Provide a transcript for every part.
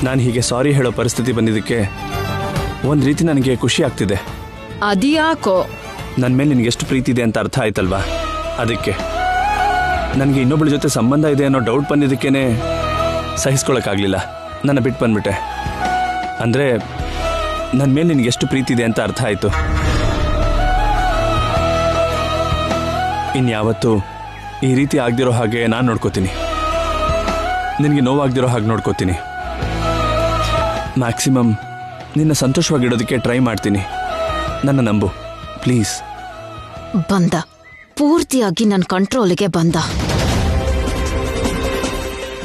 ನಾನು ಹೀಗೆ ಸಾರಿ ಹೇಳೋ ಪರಿಸ್ಥಿತಿ ಬಂದಿದ್ದಕ್ಕೆ ಒಂದು ರೀತಿ ನನಗೆ ಖುಷಿ ಆಗ್ತಿದೆ. ಅದ್ಯಾಕೋ? ನನ್ನ ಮೇಲೆ ನಿನಗೆ ಎಷ್ಟು ಪ್ರೀತಿ ಇದೆ ಅಂತ ಅರ್ಥ ಆಯ್ತಲ್ವಾ, ಅದಕ್ಕೆ. ನನಗೆ ಇನ್ನೊಬ್ಬಳ ಜೊತೆ ಸಂಬಂಧ ಇದೆ ಅನ್ನೋ ಡೌಟ್ ಬಂದಿದ್ದಕ್ಕೇನೆ ಸಹಿಸ್ಕೊಳಕ್ಕಾಗಲಿಲ್ಲ, ನನ್ನ ಬಿಟ್ಟು ಬಂದ್ಬಿಟ್ಟೆ. ಅಂದರೆ ನನ್ನ ಮೇಲೆ ನಿನಗೆ ಎಷ್ಟು ಪ್ರೀತಿ ಇದೆ ಅಂತ ಅರ್ಥ ಆಯಿತು. ಇನ್ಯಾವತ್ತೂ ಈ ರೀತಿ ಆಗದಿರೋ ಹಾಗೆ ನಾನು ನೋಡ್ಕೋತೀನಿ, ನಿನಗೆ ನೋವಾಗದಿರೋ ಹಾಗೆ ನೋಡ್ಕೋತೀನಿ. ಮ್ಯಾಕ್ಸಿಮಮ್ ನಿನ್ನ ಸಂತೋಷವಾಗಿಡೋದಕ್ಕೆ ಟ್ರೈ ಮಾಡ್ತೀನಿ. ನನ್ನ ನಂಬು ಪ್ಲೀಸ್. ಬಂದ, ಪೂರ್ತಿಯಾಗಿ ನನ್ನ ಕಂಟ್ರೋಲಿಗೆ ಬಂದ.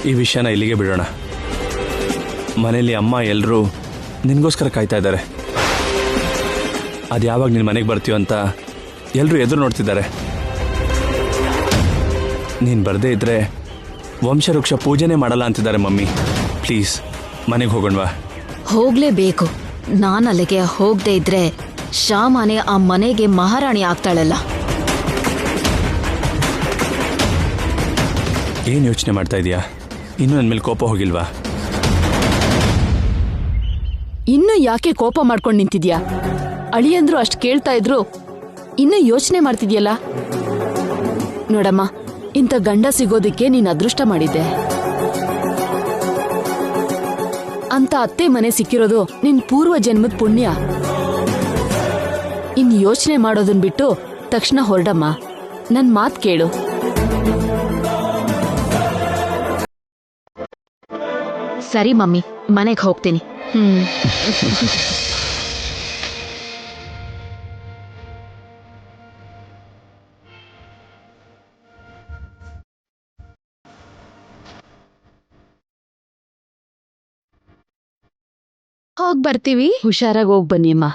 ಈ ವಿಷಯನ ಇಲ್ಲಿಗೆ ಬಿಡೋಣ. ಮನೇಲಿ ಅಮ್ಮ ಎಲ್ಲರೂ ನಿನಗೋಸ್ಕರ ಕಾಯ್ತಾ ಇದ್ದಾರೆ. ಅದು ಯಾವಾಗ ನಿನ್ನ ಮನೆಗೆ ಬರ್ತೀಯೋ ಅಂತ ಎಲ್ಲರೂ ಎದುರು ನೋಡ್ತಿದ್ದಾರೆ. ನೀನು ಬರದೇ ಇದ್ರೆ ವಂಶವೃಕ್ಷ ಪೂಜೆನೇ ಮಾಡಲ್ಲ ಅಂತಿದ್ದಾರೆ ಮಮ್ಮಿ. ಪ್ಲೀಸ್ ಮನೆಗೆ ಹೋಗೋಣವಾ? ಹೋಗ್ಲೇಬೇಕು. ನಾನು ಅಲ್ಲಿಗೆ ಹೋಗದೆ ಇದ್ರೆ ಶ್ಯಾಮನೆ ಆ ಮನೆಗೆ ಮಹಾರಾಣಿ ಆಗ್ತಾಳಲ್ಲ. ಏನು ಯೋಚನೆ ಮಾಡ್ತಾ ಇದೀಯಾ? ಇನ್ನೂ ನನ್ನ ಮೇಲೆ ಕೋಪ ಹೋಗಿಲ್ವಾ? ಇನ್ನು ಯಾಕೆ ಕೋಪ ಮಾಡ್ಕೊಂಡು ನಿಂತಿದ್ಯಾ? ಅಳಿಯಂದ್ರು ಅಷ್ಟು ಕೇಳ್ತಾ ಇದ್ರು ಇನ್ನು ಯೋಚನೆ ಮಾಡ್ತಿದ್ಯಲ್ಲ. ನೋಡಮ್ಮ, ಇಂಥ ಗಂಡ ಸಿಗೋದಿಕ್ಕೆ ನೀನ್ ಅದೃಷ್ಟ ಮಾಡಿದ್ದೆ. ಅಂತ ಅತ್ತೆ ಮನೆ ಸಿಕ್ಕಿರೋದು ನಿನ್ ಪೂರ್ವ ಜನ್ಮದ ಪುಣ್ಯ. ಇನ್ ಯೋಚನೆ ಮಾಡೋದನ್ ಬಿಟ್ಟು ತಕ್ಷಣ ಹೊರಡಮ್ಮ. ನನ್ ಮಾತ್ ಕೇಳು. ಸರಿ ಮಮ್ಮಿ, ಮನೆಗೆ ಹೋಗ್ತೀನಿ. ಹೋಗ್ ಬರ್ತೀವಿ. ಹುಷಾರಾಗಿ ಹೋಗ್ ಬನ್ನಿ ಅಮ್ಮ.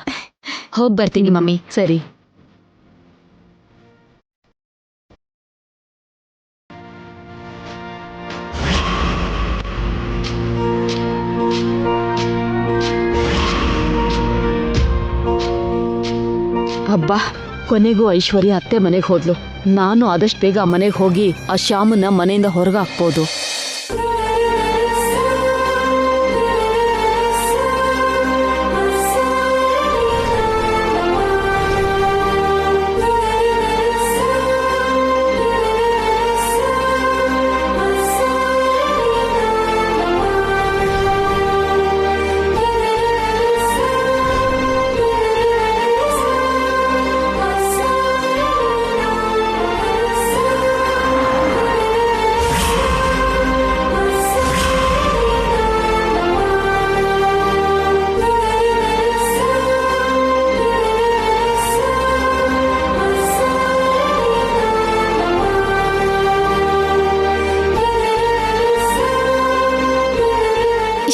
ಹೋಗ್ ಬರ್ತೀನಿ ಮಮ್ಮಿ. ಸರಿ. ಅಬ್ಬಾ, ಕೊನೆಗೂ ಐಶ್ವರ್ಯ ಅತ್ತೆ ಮನೆಗೆ ಹೋದ್ಲು. ನಾನು ಆದಷ್ಟು ಬೇಗ ಆ ಮನೆಗೆ ಹೋಗಿ ಆ ಶ್ಯಾಮನ್ನ ಮನೆಯಿಂದ ಹೊರಗೆ ಹಾಕ್ಬೋದು.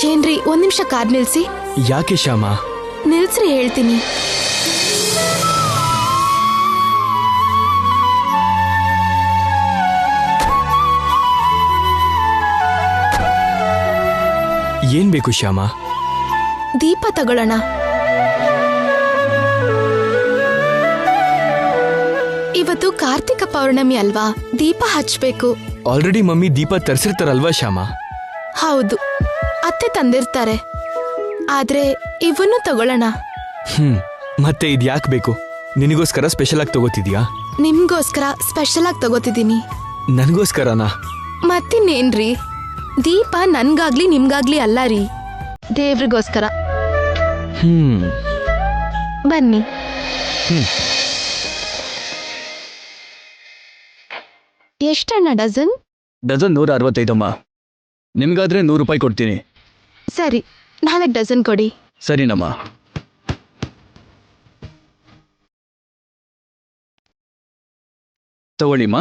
ಏನ್ರಿ, ಒಂದ್ ನಿಮಿಷ ಕಾರ್ ನಿಲ್ಸಿ. ಯಾಕೆ ಶ್ಯಾಮ? ನಿಲ್ಸ್ರಿ, ಹೇಳ್ತೀನಿ. ಏನ್ ಬೇಕು ಶ್ಯಾಮ? ದೀಪ ತಗೊಳ್ಳೋಣ. ಇವತ್ತು ಕಾರ್ತಿಕ ಪೌರ್ಣಮಿ ಅಲ್ವಾ, ದೀಪ ಹಚ್ಬೇಕು. ಆಲ್ರೆಡಿ ಮಮ್ಮಿ ದೀಪ ತರಿಸಿರ್ತಾರಲ್ವಾ ಶ್ಯಾಮ? ಹೌದು, ಅತ್ತೆ ತಂದಿರ್ತಾರೆ. ಆದ್ರೆ ಇವನ್ನು ತಗೊಳ್ಳೋಣ. ಮತ್ತೆ ಇದ್ ಯಾಕೆ ಬೇಕು? ನಿನಗೋಸ್ಕರ ಸ್ಪೆಷಲ್ ಆಗಿ ತಗೋತಿದ್ಯಾ? ನಿಮ್ಗೋಸ್ಕರ ಸ್ಪೆಷಲ್ ಆಗಿ ತಗೋತಿದ್ದೀನಿ. ನನಗೋಸ್ಕರನಾ? ಮತ್ತಿನ್ನೇನ್ರಿ, ದೀಪ ನನ್ಗಾಗ್ಲಿ ನಿಮ್ಗಾಗ್ಲಿ ಅಲ್ಲ ರೀ, ದೇವ್ರಿಗೋಸ್ಕರ. ಬನ್ನಿ. ಎಷ್ಟಣ್ಣ ಡಜನ್? ಡಜನ್ 165 ಅಮ್ಮ. ನಿಮ್ಗಾದ್ರೆ 100 ರೂಪಾಯಿ ಕೊಡ್ತೀನಿ. ಸರಿ, 4 ಡಜನ್ ಕೊಡಿ. ಸರಿನಮ್ಮ. ತಗೊಳ್ಳಿಮ್ಮ.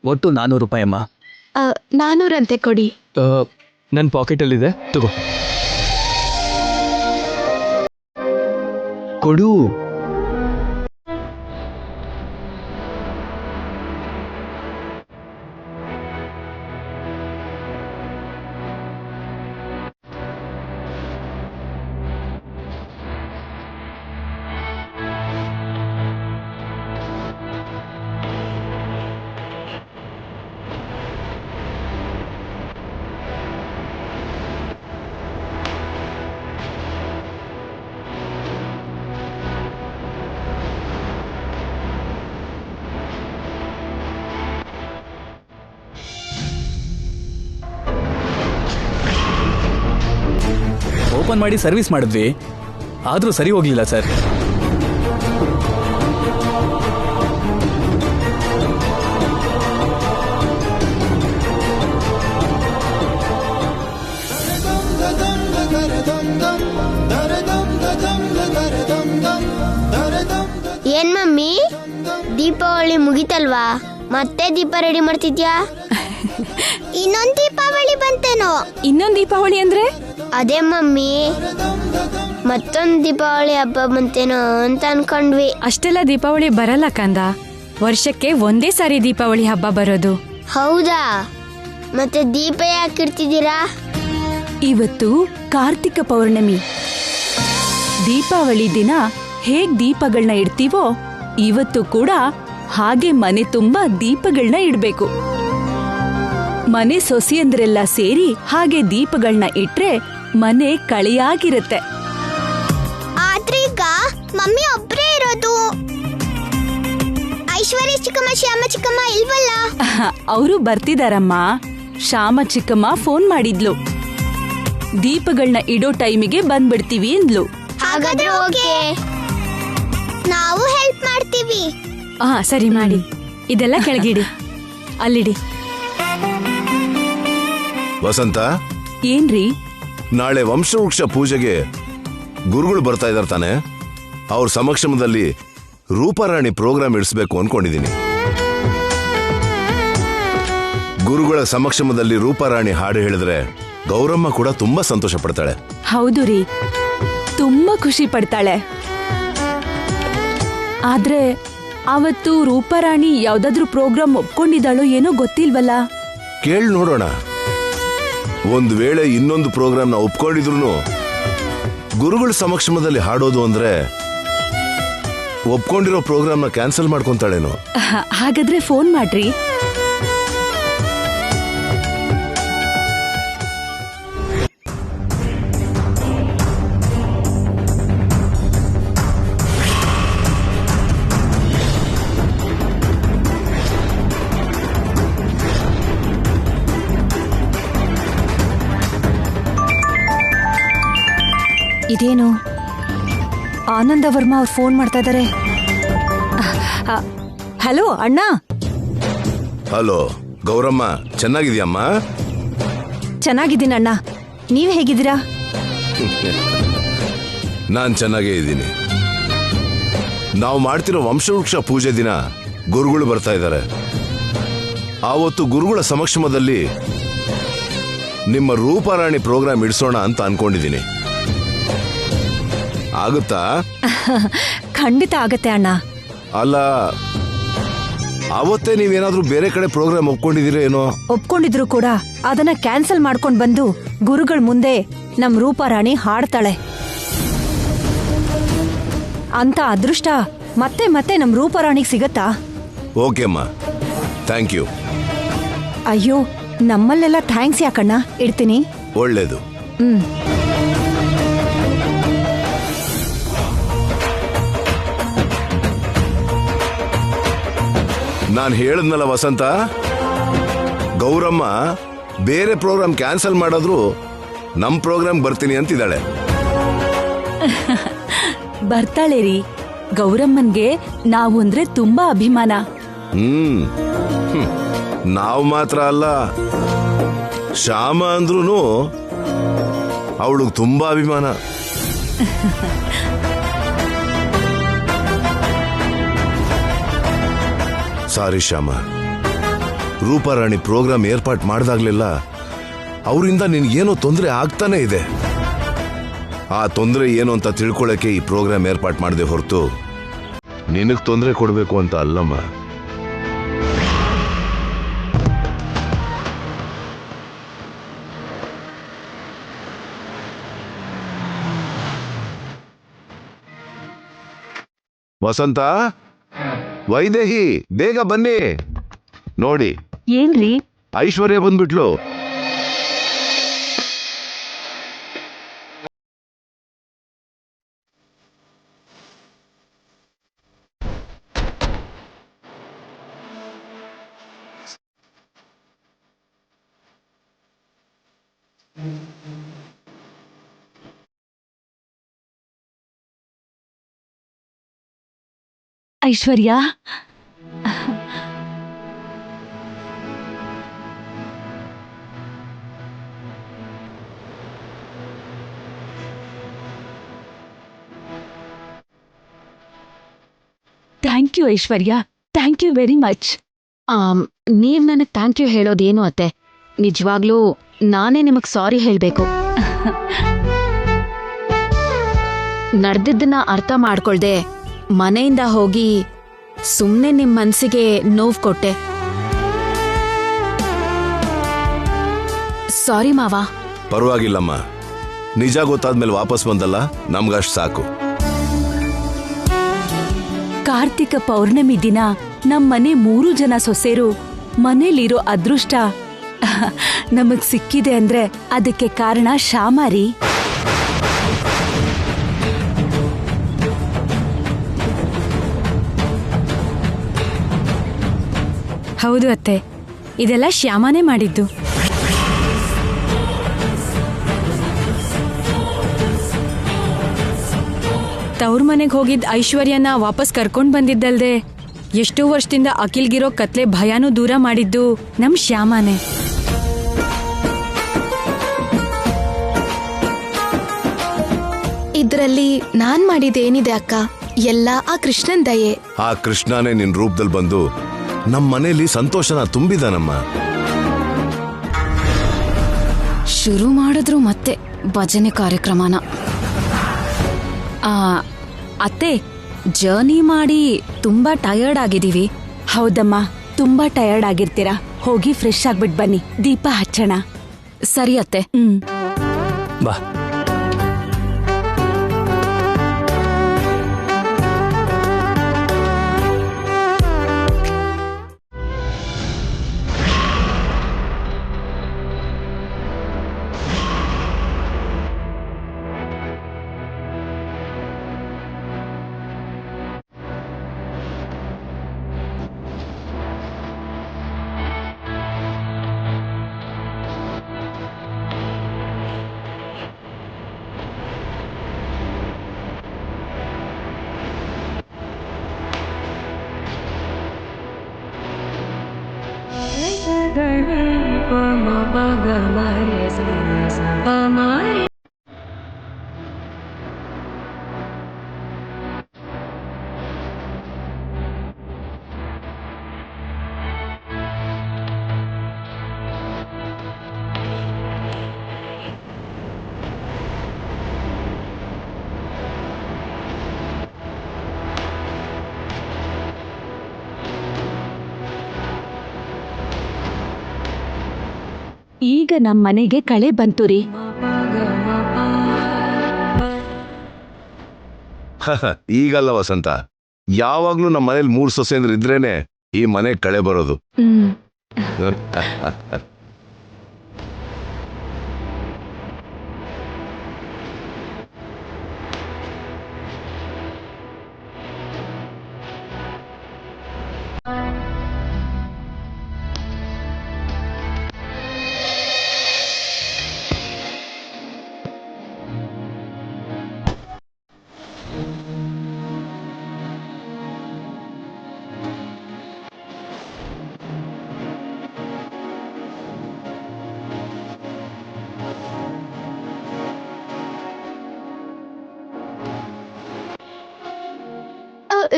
ಒಟ್ಟು 400 ರೂಪಾಯಿ ಅಮ್ಮ. 400 ಅಂತೆ ಕೊಡಿ. ನನ್ನ ಪಾಕೆಟಲ್ಲಿದೆ, ತಗೋ. ಕೊಡು. ಓಪನ್ ಮಾಡಿ ಸರ್ವಿಸ್ ಮಾಡಿದ್ವಿ, ಆದರೂ ಸರಿ ಹೋಗ್ಲಿಲ್ಲ ಸರ್. ಏನ್ ಮಮ್ಮಿ, ದೀಪಾವಳಿ ಮುಗಿತಲ್ವಾ, ಮತ್ತೆ ದೀಪ ರೆಡಿ ಮಾಡ್ತಿದ್ಯಾ? ಇನ್ನೊಂದ್ ದೀಪಾವಳಿ ಬಂತೇನೋ. ಇನ್ನೊಂದ್ ದೀಪಾವಳಿ ಅಂದ್ರೆ? ಅದೇ ಮಮ್ಮಿ, ಮತ್ತೊಂದ್ ದೀಪಾವಳಿ ಹಬ್ಬ ಬಂತೇನೋ ಅಂತ ಅನ್ಕೊಂಡ್ವಿ. ಅಷ್ಟೆಲ್ಲ ದೀಪಾವಳಿ ಬರಲ್ಲ ಕಂದ, ವರ್ಷಕ್ಕೆ ಒಂದೇ ಸಾರಿ ದೀಪಾವಳಿ ಹಬ್ಬ ಬರೋದು. ಹೌದಾ? ಮತ್ತೆ ದೀಪ ಯಾಕಿಡ್ತಿದ್ದೀರಾ? ಇವತ್ತು ಕಾರ್ತಿಕ ಪೌರ್ಣಮಿ. ದೀಪಾವಳಿ ದಿನ ಹೇಗ್ ದೀಪಗಳನ್ನ ಇಡ್ತೀವೋ ಇವತ್ತು ಕೂಡ ಹಾಗೆ ಮನೆ ತುಂಬಾ ದೀಪಗಳನ್ನ ಇಡ್ಬೇಕು. ಮನೆ ಸೊಸೆಯಂದ್ರೆಲ್ಲ ಸೇರಿ ಹಾಗೆ ದೀಪಗಳನ್ನ ಇಟ್ರೆ ಮನೆ ಕಳೆಯಾಗಿರುತ್ತೆ. ಆದ್ರೀಗ ಮಮ್ಮಿ ಒಬ್ರೇ ಇರೋದು, ಐಶ್ವರ್ಯ ಚಿಕ್ಕಮ್ಮ ಶ್ಯಾಮ ಚಿಕ್ಕಮ್ಮ ಇಲ್ವಲ್ಲ? ಅವರು ಬರ್ತಿದಾರಮ್ಮ. ಶ್ಯಾಮ ಚಿಕ್ಕಮ್ಮ ಫೋನ್ ಮಾಡಿದ್ಲು, ದೀಪಗಳನ್ನ ಇಡೋ ಟೈಮಿಗೆ ಬಂದ್ಬಿಡ್ತೀವಿ ಅಂದ್ಲು. ಹಾಗಾದ್ರೆ ಓಕೆ, ನಾವು ಹೆಲ್ಪ್ ಮಾಡ್ತೀವಿ. ಸರಿ ಮಾಡಿ. ಇದೆಲ್ಲ ಕೆಳಗಿಡಿ, ಅಲ್ಲಿಡಿ. ವಸಂತ, ಏನ್ರಿ? ನಾಳೆ ವಂಶವೃಕ್ಷ ಪೂಜೆಗೆ ಗುರುಗಳು ಬರ್ತಾ ಇದಾರೆ ತಾನೆ? ಅವ್ರ ಸಮಕ್ಷಮದಲ್ಲಿ ರೂಪಾರಾಣಿ ಪ್ರೋಗ್ರಾಮ್ ಇಡಿಸ್ಬೇಕು ಅನ್ಕೊಂಡಿದೀನಿ. ಗುರುಗಳ ಸಮಕ್ಷಮದಲ್ಲಿ ರೂಪಾರಾಣಿ ಹಾಡು ಹೇಳಿದ್ರೆ ಗೌರಮ್ಮ ಕೂಡ ತುಂಬಾ ಸಂತೋಷ ಪಡ್ತಾಳೆ. ಹೌದು ರೀ, ತುಂಬಾ ಖುಷಿ ಪಡ್ತಾಳೆ. ಆದ್ರೆ ಅವತ್ತು ರೂಪಾರಾಣಿ ಯಾವ್ದಾದ್ರೂ ಪ್ರೋಗ್ರಾಮ್ ಒಪ್ಕೊಂಡಿದ್ದಾಳೋ ಏನೋ ಗೊತ್ತಿಲ್ವಲ್ಲ. ಕೇಳಿ ನೋಡೋಣ. ಒಂದ್ ವೇಳೆ ಇನ್ನೊಂದು ಪ್ರೋಗ್ರಾಮ್ನ ಒಪ್ಕೊಂಡಿದ್ರು ಗುರುಗಳ ಸಮಕ್ಷಮದಲ್ಲಿ ಹಾಡೋದು ಅಂದ್ರೆ ಒಪ್ಕೊಂಡಿರೋ ಪ್ರೋಗ್ರಾಮ್ನ ಕ್ಯಾನ್ಸಲ್ ಮಾಡ್ಕೊಂತಾಳೇನೋ. ಹಾಗಾದ್ರೆ ಫೋನ್ ಮಾಡ್ರಿ. ಇದೇನು ಆನಂದ ವರ್ಮಾ ಅವ್ರು ಫೋನ್ ಮಾಡ್ತಾ ಇದ್ದಾರೆ. ಹಲೋ ಅಣ್ಣ. ಹಲೋ ಗೌರಮ್ಮ, ಚೆನ್ನಾಗಿದ್ಯಮ್ಮ? ಚೆನ್ನಾಗಿದ್ದೀನಿ ಅಣ್ಣ, ನೀವ್ ಹೇಗಿದ್ದೀರಾ? ನಾನ್ ಚೆನ್ನಾಗೇ ಇದ್ದೀನಿ. ನಾವು ಮಾಡ್ತಿರೋ ವಂಶವೃಕ್ಷ ಪೂಜೆ ದಿನ ಗುರುಗಳು ಬರ್ತಾ ಇದ್ದಾರೆ. ಆವತ್ತು ಗುರುಗಳ ಸಮಕ್ಷಮದಲ್ಲಿ ನಿಮ್ಮ ರೂಪಾರಾಣಿ ಪ್ರೋಗ್ರಾಮ್ ಇಡಿಸೋಣ ಅಂತ ಅನ್ಕೊಂಡಿದ್ದೀನಿ. ಆಗುತ್ತಾ? ಖಂಡಿತ ಆಗತ್ತೆ ಅಣ್ಣ. ಅಲ್ಲ, ಅವತ್ತೇ ನೀವೇನಾದ್ರೂ ಬೇರೆ ಕಡೆ ಪ್ರೋಗ್ರಾಮ್ ಒಪ್ಕೊಂಡಿದ್ದೀರಾ ಏನೋ? ಒಪ್ಕೊಂಡಿದ್ರು ಕೂಡ ಅದನ್ನ ಕ್ಯಾನ್ಸಲ್ ಮಾಡ್ಕೊಂಡ್ ಬಂದು ಗುರುಗಳ ಮುಂದೆ ನಮ್ ರೂಪಾರಾಣಿ ಹಾಡ್ತಾಳೆ ಅಂತ ಅದೃಷ್ಟ ಮತ್ತೆ ಮತ್ತೆ ನಮ್ ರೂಪಾರಾಣಿಗೆ ಸಿಗತ್ತಾ? ಓಕೆ ಅಮ್ಮ, ಥ್ಯಾಂಕ್ ಯು. ಅಯ್ಯೋ, ನಮ್ಮಲ್ಲೆಲ್ಲ ಥ್ಯಾಂಕ್ಸ್ ಯಾಕಣ್ಣ. ಇಡ್ತೀನಿ. ಒಳ್ಳೇದು. ನಾನು ಹೇಳದ್ನಲ್ಲ ವಸಂತ, ಗೌರಮ್ಮ ಬೇರೆ ಪ್ರೋಗ್ರಾಮ್ ಕ್ಯಾನ್ಸಲ್ ಮಾಡಿದ್ರು ನಮ್ ಪ್ರೋಗ್ರಾಮ್ ಬರ್ತೀನಿ ಅಂತಿದ್ದಾಳೆ. ಬರ್ತಾಳೆ ರೀ. ಗೌರಮ್ಮನ್ಗೆ ನಾವು ಅಂದ್ರೆ ತುಂಬಾ ಅಭಿಮಾನ. ನಾವು ಮಾತ್ರ ಅಲ್ಲ, ಶ್ಯಾಮ ಅಂದ್ರೂ ಅವಳಿಗೆ ತುಂಬಾ ಅಭಿಮಾನ. ಸಾರಿ ಶ್ಯಾಮ, ರೂಪಾರಾಣಿ ಪ್ರೋಗ್ರಾಮ್ ಏರ್ಪಾಟ್ ಮಾಡಿದಾಗ್ಲೆಲ್ಲ ಅವರಿಂದ ನಿನ್ಗೇನೋ ತೊಂದರೆ ಆಗ್ತಾನೆ ಇದೆ. ಆ ತೊಂದರೆ ಏನು ಅಂತ ತಿಳ್ಕೊಳ್ಳಕ್ಕೆ ಈ ಪ್ರೋಗ್ರಾಮ್ ಏರ್ಪಾಟ್ ಮಾಡದೆ ಹೊರತು ನಿನಗ್ ತೊಂದರೆ ಕೊಡಬೇಕು ಅಂತ ಅಲ್ಲಮ್ಮ. ವಸಂತ, ವೈದೇಹಿ, ಬೇಗ ಬನ್ನಿ. ನೋಡಿ, ಏನ್ರಿ? ಐಶ್ವರ್ಯ ಬಂದ್ಬಿಟ್ಲು. Aishwarya, thank you Aishwarya, thank you very much. ನೀವ್ ನನಗ್ ಥ್ಯಾಂಕ್ ಯು ಹೇಳೋದೇನು ಅತ್ತೆ? ನಿಜವಾಗ್ಲೂ ನಾನೇ ನಿಮಗ್ ಸಾರಿ ಹೇಳ್ಬೇಕು. ನಡೆದಿದ್ದನ್ನ ಅರ್ಥ ಮಾಡ್ಕೊಳ್ದೆ ಮನೆಯಿಂದ ಹೋಗಿ ಸುಮ್ನೆ ನಿಮ್ ಮನ್ಸಿಗೆ ನೋವ್ ಕೊಟ್ಟೆ. ಸಾರಿ ಮಾವ. ಪರವಾಗಿಲ್ಲಮ್ಮ, ನಿಜ ಗೊತ್ತಾದ್ಮೇಲೆ ವಾಪಸ್ ಬಂದಲ್ಲ, ನಮ್ಗಷ್ಟು ಸಾಕು. ಕಾರ್ತಿಕ ಪೌರ್ಣಮಿ ದಿನ ನಮ್ಮನೆ 3 ಜನ ಸೊಸೆರು ಮನೇಲಿರೋ ಅದೃಷ್ಟ ನಮಗ್ ಸಿಕ್ಕಿದೆ ಅಂದ್ರೆ ಅದಕ್ಕೆ ಕಾರಣ ಶ್ಯಾಮಾರಿ. ಹೌದು ಅತ್ತೆ, ಇದೆಲ್ಲ ಶ್ಯಾಮನೇ ಮಾಡಿದ್ದು. ತವ್ರ ಮನೆಗೆ ಹೋಗಿದ್ದ ಐಶ್ವರ್ಯನ ವಾಪಸ್ ಕರ್ಕೊಂಡ್ ಬಂದಿದ್ದಲ್ದೆ ಎಷ್ಟೋ ವರ್ಷದಿಂದ ಅಖಿಲ್ಗಿರೋ ಕತ್ಲೆ ಭಯನೂ ದೂರ ಮಾಡಿದ್ದು ನಮ್ ಶ್ಯಾಮನೇ. ಇದ್ರಲ್ಲಿ ನಾನ್ ಮಾಡಿದೇನಿದೆ ಅಕ್ಕ? ಎಲ್ಲ ಆ ಕೃಷ್ಣನ್ ದಯೆ. ಆ ಕೃಷ್ಣನೇ ನಿನ್ ರೂಪದಲ್ಲಿ ಬಂದು ನಮ್ ಮನೇಲಿ ಸಂತೋಷನ ತುಂಬಿದಾನಮ್ಮ. ಶುರು ಮಾಡಿದ್ರು ಮತ್ತೆ ಭಜನೆ ಕಾರ್ಯಕ್ರಮನ. ಅತ್ತೆ, ಜರ್ನಿ ಮಾಡಿ ತುಂಬಾ ಟಯರ್ಡ್ ಆಗಿದೀವಿ. ಹೌದಮ್ಮ, ತುಂಬಾ ಟಯರ್ಡ್ ಆಗಿರ್ತೀರಾ. ಹೋಗಿ ಫ್ರೆಶ್ ಆಗ್ಬಿಟ್ ಬನ್ನಿ, ದೀಪ ಹಚ್ಚೋಣ. ಸರಿ ಅತ್ತೆ. ಬಾ. ಈಗ ನಮ್ ಮನೆಗೆ ಕಳೆ ಬಂತು ರೀ. ಈಗಲ್ಲ ವಸಂತ, ಯಾವಾಗ್ಲೂ ನಮ್ಮ ಮನೇಲಿ 3 ಸೊಸೆಂದ್ರು ಇದ್ರೇನೆ ಈ ಮನೆ ಕಳೆ ಬರೋದು.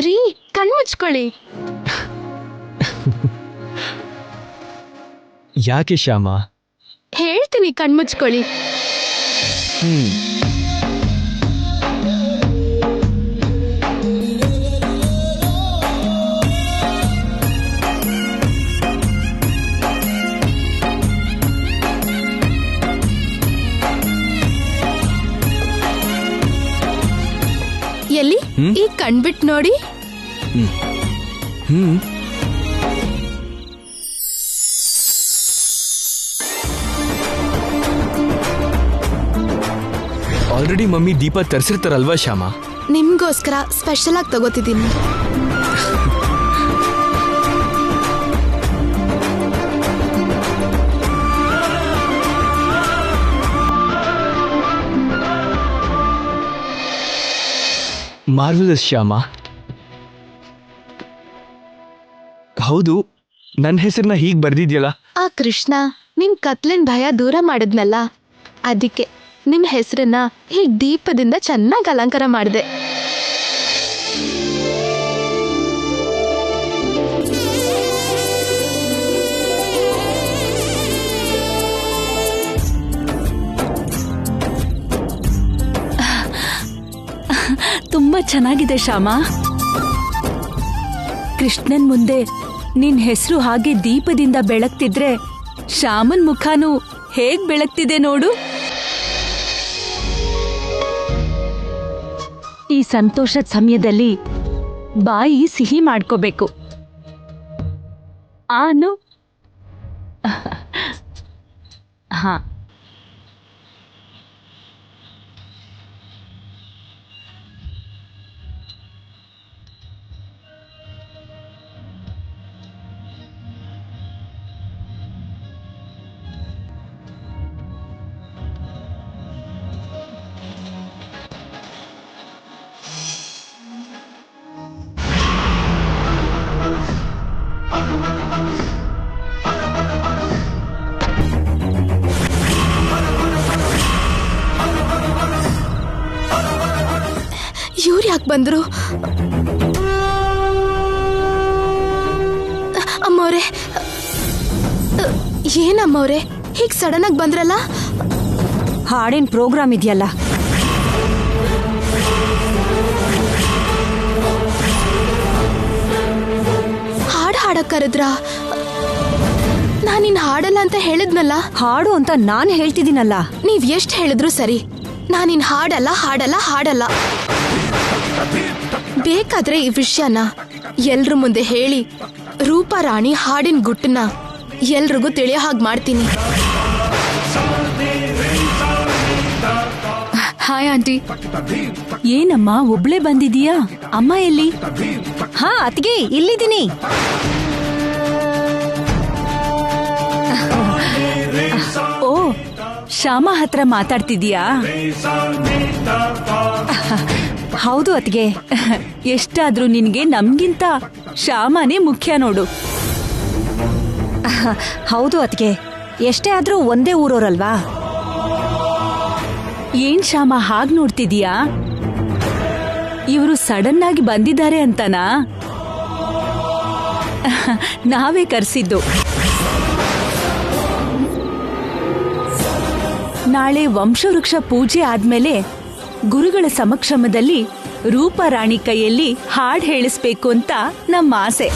ರೀ, ಕಣ್ಣು ಮುಚ್ಕೊಳ್ಳಿ. ಯಾಕೆ ಶ್ಯಾಮ? ಹೇಳ್ತೀನಿ, ಕಣ್ಮುಚ್ಕೊಳ್ಳಿ. ಎಲ್ಲಿ ಈ ಕಣ್ಬಿಟ್ ನೋಡಿ. ಆಲ್ರೆಡಿ ಮಮ್ಮಿ ದೀಪ ತರಿಸಿರ್ತಾರಲ್ವಾ ಶ್ಯಾಮ? ನಿಮ್ಗೋಸ್ಕರ ಸ್ಪೆಷಲ್ ಆಗಿ ತಗೋತಿದ್ದೀನಿ. ಮಾರ್ವೆಲಸ್ ಶ್ಯಾಮ. ಹೌದು, ನನ್ನ ಹೆಸರನ್ನ ಹೀಗೆ ಬರ್ದಿದ್ಯಲ್ಲ. ಆ ಕೃಷ್ಣ ನಿನ್ ಕತ್ಲಿನ ಭಯ ದೂರ ಮಾಡಿದ್ನಲ್ಲ, ಅದಕ್ಕೆ ನಿಮ್ ಹೆಸರನ್ನ ಹೀಗ್ ದೀಪದಿಂದ ಚೆನ್ನಾಗಿ ಅಲಂಕಾರ ಮಾಡಿದೆ. ತುಂಬಾ ಚೆನ್ನಾಗಿದೆ ಶ್ಯಾಮ. ಕೃಷ್ಣನ್ ಮುಂದೆ ನಿನ್ ಹೆಸರು ಹಾಗೆ ದೀಪದಿಂದ ಬೆಳಗ್ತಿದ್ರೆ ಶ್ಯಾಮನ್ ಮುಖನೂ ಹೇಗ್ ಬೆಳಗ್ತಿದೆ ನೋಡು. ಈ ಸಂತೋಷದ ಸಮಯದಲ್ಲಿ ಬಾಯಿ ಸಿಹಿ ಮಾಡ್ಕೋಬೇಕು. ಆನು ಹಾ, ಇವ್ರು ಯಾಕೆ ಬಂದ್ರು? ಅಮ್ಮವ್ರೆ, ಏನಮ್ಮವ್ರೆ ಹೀಗ್ ಸಡನ್ ಆಗಿ ಬಂದ್ರಲ್ಲ? ಹಾಡಿನ ಪ್ರೋಗ್ರಾಮ್ ಇದೆಯಲ್ಲ, ಹಾಡಕ್ ಕರೆದ್ರ? ನಾನಿನ್ ಹಾಡಲ್ಲ ಅಂತ ಹೇಳಿದ್ನಲ್ಲ. ಹಾಡು ಅಂತ ನಾನ್ ಹೇಳ್ತಿದ್ದೀನಲ್ಲ. ನೀವ್ ಎಷ್ಟ್ ಹೇಳಿದ್ರು ಸರಿ, ನಾನಿನ್ ಹಾಡಲ್ಲ ಹಾಡಲ್ಲ ಹಾಡಲ್ಲ. ಬೇಕಾದ್ರೆ ಈ ವಿಷಯನ ಎಲ್ರ ಮುಂದೆ ಹೇಳಿ ರೂಪಾರಾಣಿ ಹಾಡಿನ ಗುಟ್ಟನ್ನ ಎಲ್ರಿಗೂ ತಿಳಿಯೋ ಹಾಗೆ ಮಾಡ್ತೀನಿ. Hi aunty. ಏನಮ್ಮ ಒಬ್ಳೆ ಬಂದಿದೀಯಾ? ಅಮ್ಮ ಎಲ್ಲಿ? ಹಾ ಅತ್ತಿಗೆ, ಇಲ್ಲಿದ್ದೀನಿ. ಓ, ಶ್ಯಾಮ ಹತ್ರ ಮಾತಾಡ್ತಿದೀಯಾ? ಹೌದು ಅತ್ತಿಗೆ. ಎಷ್ಟಾದ್ರೂ ನಿನ್ಗೆ ನಮ್ಗಿಂತ ಶ್ಯಾಮನೇ ಮುಖ್ಯ ನೋಡು. ಹೌದು ಅತ್ತಿಗೆ, ಎಷ್ಟೇ ಆದ್ರೂ ಒಂದೇ ಊರೋರಲ್ವಾ. ಏನ್ ಶ್ಯಾಮ ಹಾಗ್ ನೋಡ್ತಿದೀಯಾ? ಇವರು ಸಡನ್ ಆಗಿ ಬಂದಿದ್ದಾರೆ ಅಂತನಾ? ನಾವೇ ಕರ್ಸಿದ್ದು. ನಾಳೆ ವಂಶವೃಕ್ಷ ಪೂಜೆ ಆದ್ಮೇಲೆ ಗುರುಗಳ ಸಮಕ್ಷಮದಲ್ಲಿ ರೂಪಾರಾಣಿ ಕೈಯಲ್ಲಿ ಹಾಡ್ ಹೇಳಿಸ್ಬೇಕು ಅಂತ ನಮ್ಮ ಆಸೆ.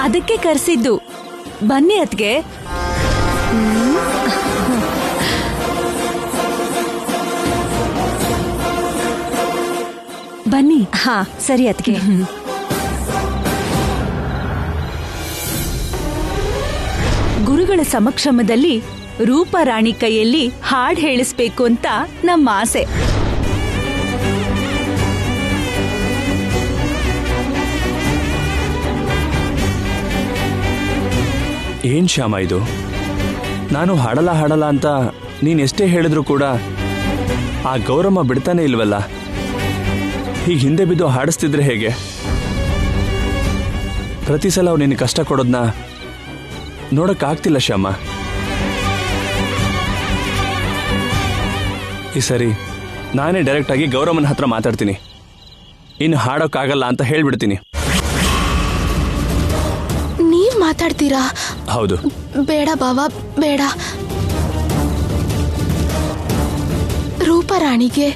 ಅದಕ್ಕೆ ಕರ್ಸಿದ್ದು. ಬನ್ನಿ ಅತ್ಗೆ. ಬನ್ನಿ. ಹಾ ಸರಿ ಅತ್ತಿಗೆ. ಗುರುಗಳ ಸಮಕ್ಷಮದಲ್ಲಿ ರೂಪಾರಾಣಿ ಕೈಯಲ್ಲಿ ಹಾಡ್ ಹೇಳಿಸ್ಬೇಕು ಅಂತ ನಮ್ಮ ಆಸೆ. ಏನ್ ಶ್ಯಾಮ ಇದು? ನಾನು ಹಾಡಲ್ಲ ಅಂತ ನೀನ್ ಎಷ್ಟೇ ಹೇಳಿದ್ರು ಕೂಡ ಆ ಗೌರಮ್ಮ ಬಿಡ್ತಾನೆ ಇಲ್ವಲ್ಲ. ಹೀಗೆ ಹಿಂದೆ ಬಿದ್ದು ಹಾಡಿಸ್ತಿದ್ರೆ ಹೇಗೆ? ಪ್ರತಿ ಸಲ ಅವ್ರು ನಿನ್ನ ಕಷ್ಟ ಕೊಡೋದನ್ನ ನೋಡಕ್ಕಾಗ್ತಿಲ್ಲ ಶ್ಯಾಮ. ಈ ಸರಿ ನಾನೇ ಡೈರೆಕ್ಟ್ ಆಗಿ ಗೌರಮ್ಮನ ಹತ್ರ ಮಾತಾಡ್ತೀನಿ. ಇನ್ನು ಹಾಡೋಕ್ಕಾಗಲ್ಲ ಅಂತ ಹೇಳ್ಬಿಡ್ತೀನಿ. ನೀವ್ ಮಾತಾಡ್ತೀರಾ? ಹೌದು. ಬೇಡ ಬಾವಾ, ಬೇಡ. ರೂಪಾರಾಣಿಗೆ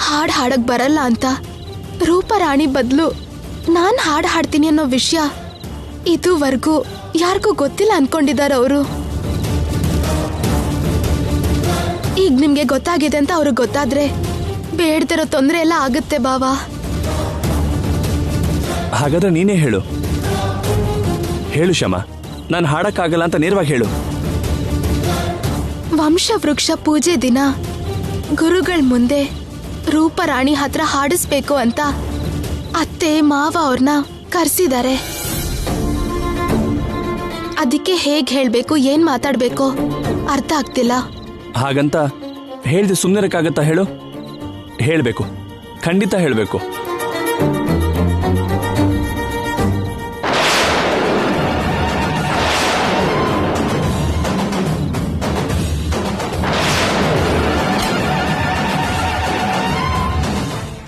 ಹಾಡಕ್ ಬರಲ್ಲ ಅಂತ ರೂಪಾರಾಣಿ ಬದಲು ನಾನ್ ಹಾಡ್ತೀನಿ ಅನ್ನೋ ವಿಷಯ ಇದುವರೆಗೂ ಯಾರಿಗೂ ಗೊತ್ತಿಲ್ಲ ಅನ್ಕೊಂಡಿದ್ದಾರೆ ಅವರು. ಈಗ ನಿಮ್ಗೆ ಗೊತ್ತಾಗಿದೆ ಅಂತ ಅವ್ರಿಗೆ ಗೊತ್ತಾದ್ರೆ ಬೇಡ್ತಿರೋ ತೊಂದರೆ ಎಲ್ಲ ಆಗುತ್ತೆ ಬಾವಾ. ಹಾಗಾದ್ರೆ ನೀನೇ ಹೇಳು. ಹೇಳು ಶ್ಯಾಮ, ನಾನು ಹಾಡಕ್ಕಾಗಲ್ಲ ಅಂತ ನೇರವಾಗಿ ಹೇಳು. ವಂಶವೃಕ್ಷ ಪೂಜೆ ದಿನ ಗುರುಗಳ ಮುಂದೆ ರೂಪಾರಾಣಿ ಹತ್ರ ಹಾಡಿಸ್ಬೇಕು ಅಂತ ಅತ್ತೆ ಮಾವ ಅವ್ರನ್ನ ಕರ್ಸಿದ್ದಾರೆ. ಅದಕ್ಕೆ ಹೇಗ್ ಹೇಳ್ಬೇಕು, ಏನ್ ಮಾತಾಡ್ಬೇಕು ಅರ್ಥ ಆಗ್ತಿಲ್ಲ. ಹಾಗಂತ ಹೇಳ್ದೆ ಸುಮ್ಮನಿರಕ್ಕಾಗತ್ತಾ ಹೇಳು? ಹೇಳ್ಬೇಕು, ಖಂಡಿತ ಹೇಳ್ಬೇಕು.